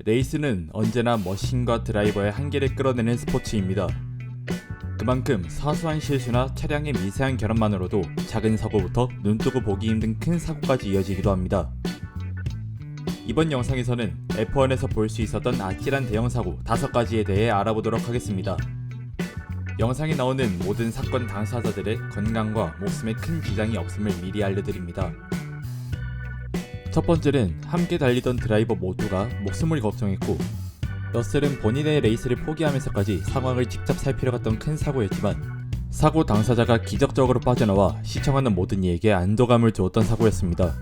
레이스는 언제나 머신과 드라이버의 한계를 끌어내는 스포츠입니다. 그만큼 사소한 실수나 차량의 미세한 결함만으로도 작은 사고부터 눈뜨고 보기 힘든 큰 사고까지 이어지기도 합니다. 이번 영상에서는 F1에서 볼 수 있었던 아찔한 대형 사고 5가지에 대해 알아보도록 하겠습니다. 영상에 나오는 모든 사건 당사자들의 건강과 목숨에 큰 지장이 없음을 미리 알려드립니다. 첫 번째는 함께 달리던 드라이버 모두가 목숨을 걱정했고, 러셀은 본인의 레이스를 포기하면서까지 상황을 직접 살피러 갔던 큰 사고였지만 사고 당사자가 기적적으로 빠져나와 시청하는 모든 이에게 안도감을 주었던 사고였습니다.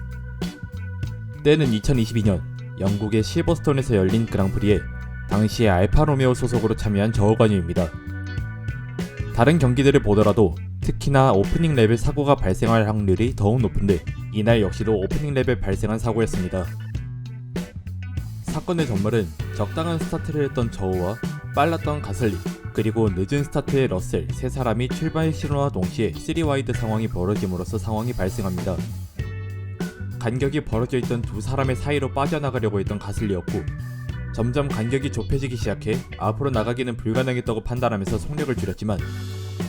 때는 2022년 영국의 실버스톤에서 열린 그랑프리에 당시에 알파로메오 소속으로 참여한 저우관유입니다. 다른 경기들을 보더라도 특히나 오프닝 랩에 사고가 발생할 확률이 더욱 높은데 이날 역시도 오프닝 랩에 발생한 사고였습니다. 사건의 전말은 적당한 스타트를 했던 저우와 빨랐던 가슬리, 그리고 늦은 스타트의 러셀 세 사람이 출발 신호와 동시에 3와이드 상황이 벌어짐으로써 상황이 발생합니다. 간격이 벌어져 있던 두 사람의 사이로 빠져나가려고 했던 가슬리였고, 점점 간격이 좁혀지기 시작해 앞으로 나가기는 불가능했다고 판단하면서 속력을 줄였지만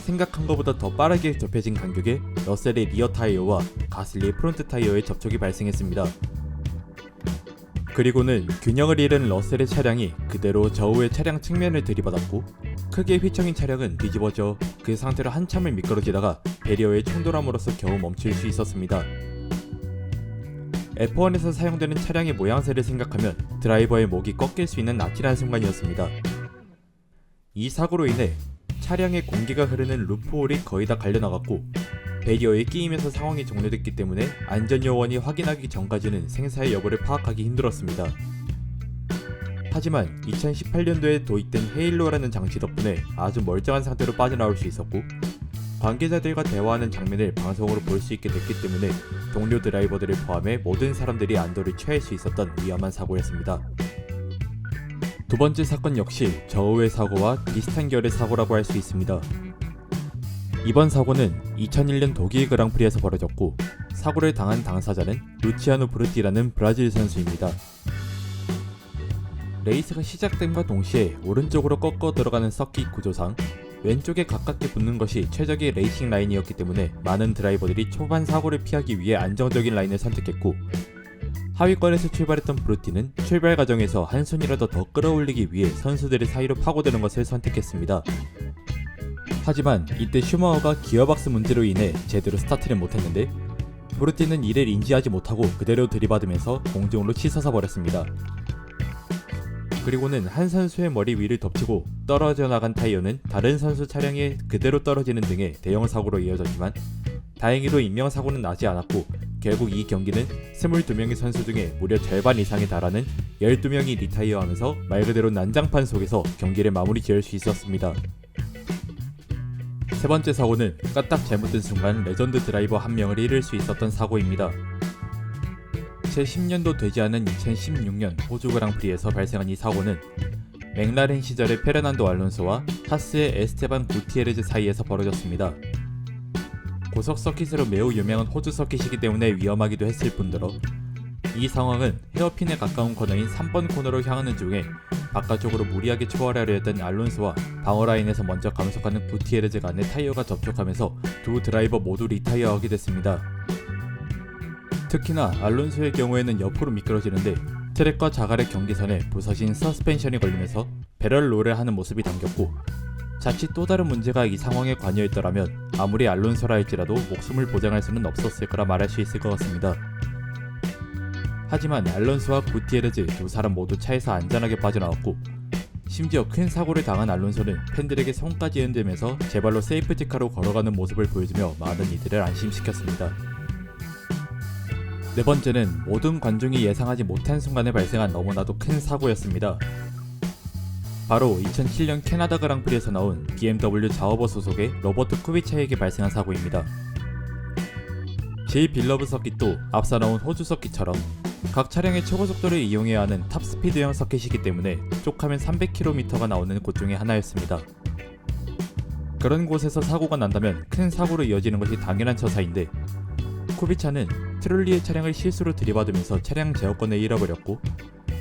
생각한 것보다 더 빠르게 좁혀진 간격에 러셀의 리어 타이어와 가슬리의 프론트 타이어의 접촉이 발생했습니다. 그리고는 균형을 잃은 러셀의 차량이 그대로 저우의 차량 측면을 들이받았고, 크게 휘청인 차량은 뒤집어져 그 상태로 한참을 미끄러지다가 배리어에 충돌함으로써 겨우 멈출 수 있었습니다. F1에서 사용되는 차량의 모양새를 생각하면 드라이버의 목이 꺾일 수 있는 아찔한 순간이었습니다. 이 사고로 인해 차량의 공기가 흐르는 루프홀이 거의 다 갈려나갔고, 배리어에 끼이면서 상황이 종료됐기 때문에 안전요원이 확인하기 전까지는 생사의 여부를 파악하기 힘들었습니다. 하지만 2018년도에 도입된 헤일로라는 장치 덕분에 아주 멀쩡한 상태로 빠져나올 수 있었고, 관계자들과 대화하는 장면을 방송으로 볼 수 있게 됐기 때문에 동료 드라이버들을 포함해 모든 사람들이 안도를 취할 수 있었던 위험한 사고였습니다. 두 번째 사건 역시 저우의 사고와 비슷한 결의 사고라고 할 수 있습니다. 이번 사고는 2001년 독일 그랑프리에서 벌어졌고, 사고를 당한 당사자는 루치아노 브루티라는 브라질 선수입니다. 레이스가 시작됨과 동시에 오른쪽으로 꺾어 들어가는 서킷 구조상 왼쪽에 가깝게 붙는 것이 최적의 레이싱 라인이었기 때문에 많은 드라이버들이 초반 사고를 피하기 위해 안정적인 라인을 선택했고, 하위권에서 출발했던 브루티는 출발 과정에서 한 손이라도 더 끌어올리기 위해 선수들의 사이로 파고드는 것을 선택했습니다. 하지만 이때 슈마허가 기어박스 문제로 인해 제대로 스타트를 못했는데, 브루티는 이를 인지하지 못하고 그대로 들이받으면서 공중으로 치솟아 버렸습니다. 그리고는 한 선수의 머리 위를 덮치고 떨어져 나간 타이어는 다른 선수 차량에 그대로 떨어지는 등의 대형 사고로 이어졌지만 다행히도 인명사고는 나지 않았고, 결국 이 경기는 22명의 선수 중에 무려 절반 이상에 달하는 12명이 리타이어하면서 말 그대로 난장판 속에서 경기를 마무리 지을 수 있었습니다. 세 번째 사고는 까딱 잘못된 순간 레전드 드라이버 한 명을 잃을 수 있었던 사고입니다. 채 10년도 되지 않은 2016년 호주 그랑프리에서 발생한 이 사고는 맥라렌 시절의 페르난도 알론소와 하스의 에스테반 구티에르즈 사이에서 벌어졌습니다. 고속 서킷으로 매우 유명한 호주 서킷이기 때문에 위험하기도 했을 뿐더러 이 상황은 헤어핀에 가까운 코너인 3번 코너로 향하는 중에 바깥쪽으로 무리하게 초월하려 했던 알론소와 방어라인에서 먼저 감속하는 구티에르즈 간의 타이어가 접촉하면서 두 드라이버 모두 리타이어하게 됐습니다. 특히나 알론소의 경우에는 옆으로 미끄러지는데 트랙과 자갈의 경계선에 부서진 서스펜션이 걸리면서 배럴 롤을 하는 모습이 담겼고, 자칫 또 다른 문제가 이 상황에 관여했더라면 아무리 알론소라 할지라도 목숨을 보장할 수는 없었을 거라 말할 수 있을 것 같습니다. 하지만 알론소와 구티에르즈 두 사람 모두 차에서 안전하게 빠져나왔고, 심지어 큰 사고를 당한 알론소는 팬들에게 손까지 흔들면서 제 발로 세이프티카로 걸어가는 모습을 보여주며 많은 이들을 안심시켰습니다. 네 번째는 모든 관중이 예상하지 못한 순간에 발생한 너무나도 큰 사고였습니다. 바로 2007년 캐나다 그랑프리에서 나온 BMW 자워버 소속의 로버트 쿠비차에게 발생한 사고입니다. 제이 빌러브 서킷도 앞서 나온 호주 서킷처럼 각 차량의 최고 속도를 이용해야 하는 탑스피드형 서킷이기 때문에 족하면 300km가 나오는 곳 중에 하나였습니다. 그런 곳에서 사고가 난다면 큰 사고로 이어지는 것이 당연한 처사인데, 쿠비차는 트롤리의 차량을 실수로 들이받으면서 차량 제어권을 잃어버렸고,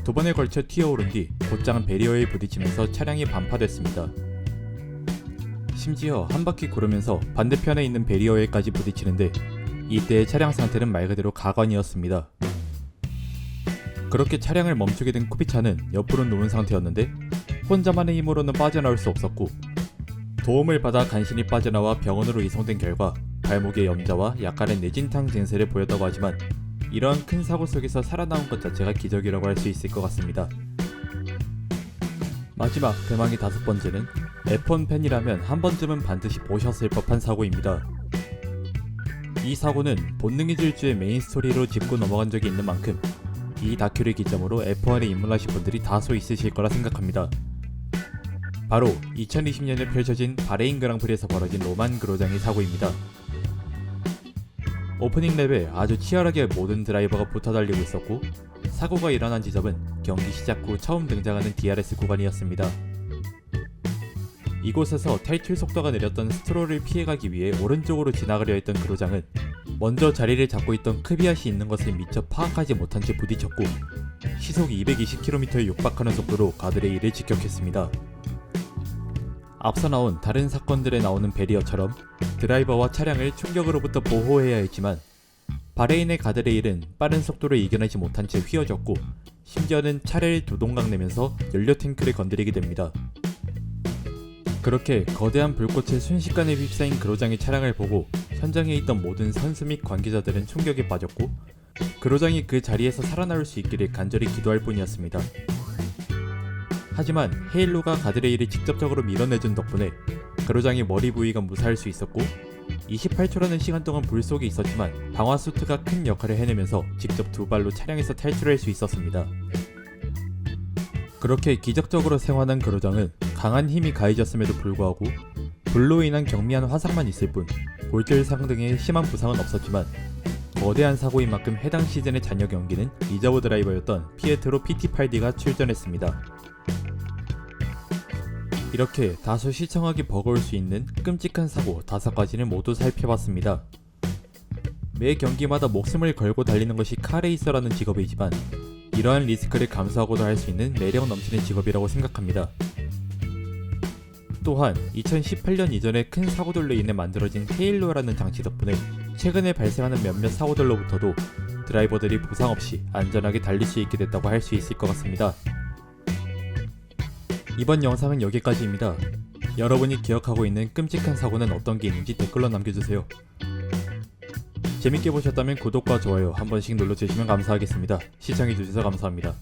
두 번에 걸쳐 튀어오른 뒤 곧장 베리어에 부딪히면서 차량이 반파됐습니다. 심지어 한 바퀴 구르면서 반대편에 있는 베리어에까지 부딪히는데 이때의 차량 상태는 말 그대로 가관이었습니다. 그렇게 차량을 멈추게 된 쿠비차는 옆으로 누운 상태였는데 혼자만의 힘으로는 빠져나올 수 없었고 도움을 받아 간신히 빠져나와 병원으로 이송된 결과 발목에 염자와 약간의 내진탕 증세를 보였다고 하지만 이런 큰 사고 속에서 살아나온 것 자체가 기적이라고 할 수 있을 것 같습니다. 마지막 대망의 5번째는 F1 팬이라면 한 번쯤은 반드시 보셨을 법한 사고입니다. 이 사고는 본능의 질주의 메인 스토리로 짚고 넘어간 적이 있는 만큼 이 다큐를 기점으로 F1에 입문하신 분들이 다소 있으실 거라 생각합니다. 바로 2020년에 펼쳐진 바레인 그랑프리에서 벌어진 로만 그로장의 사고입니다. 오프닝 랩에 아주 치열하게 모든 드라이버가 붙어 달리고 있었고 사고가 일어난 지점은 경기 시작 후 처음 등장하는 DRS 구간이었습니다. 이곳에서 탈출 속도가 느렸던 스트롤을 피해가기 위해 오른쪽으로 지나가려 했던 그로장은 먼저 자리를 잡고 있던 크비앗이 있는 것을 미처 파악하지 못한 채 부딪혔고 시속 220km에 육박하는 속도로 가드레일을 직격했습니다. 앞서 나온 다른 사건들에 나오는 베리어처럼 드라이버와 차량을 충격으로부터 보호해야 했지만 바레인의 가드레일은 빠른 속도를 이겨내지 못한 채 휘어졌고 심지어는 차를 두 동강 내면서 연료 탱크를 건드리게 됩니다. 그렇게 거대한 불꽃에 순식간에 휩싸인 그로장의 차량을 보고 현장에 있던 모든 선수 및 관계자들은 충격에 빠졌고 그로장이 그 자리에서 살아나올 수 있기를 간절히 기도할 뿐이었습니다. 하지만 헤일로가 가드레일을 직접적으로 밀어내준 덕분에 그로장의 머리 부위가 무사할 수 있었고 28초라는 시간 동안 불 속에 있었지만 방화 수트가 큰 역할을 해내면서 직접 두 발로 차량에서 탈출할 수 있었습니다. 그렇게 기적적으로 생還한 그로장은 강한 힘이 가해졌음에도 불구하고 불로 인한 경미한 화상만 있을 뿐 골절상 등의 심한 부상은 없었지만 거대한 사고인 만큼 해당 시즌의 잔여 경기는 리저브 드라이버였던 피에트로 피티팔디가 출전했습니다. 이렇게 다소 시청하기 버거울 수 있는 끔찍한 사고 5가지를 모두 살펴봤습니다. 매 경기마다 목숨을 걸고 달리는 것이 카레이서라는 직업이지만 이러한 리스크를 감수하고도 할 수 있는 매력 넘치는 직업이라고 생각합니다. 또한 2018년 이전에 큰 사고들로 인해 만들어진 헤일로라는 장치 덕분에 최근에 발생하는 몇몇 사고들로부터도 드라이버들이 부상 없이 안전하게 달릴 수 있게 됐다고 할 수 있을 것 같습니다. 이번 영상은 여기까지입니다. 여러분이 기억하고 있는 끔찍한 사고는 어떤 게 있는지 댓글로 남겨주세요. 재밌게 보셨다면 구독과 좋아요 한 번씩 눌러주시면 감사하겠습니다. 시청해주셔서 감사합니다.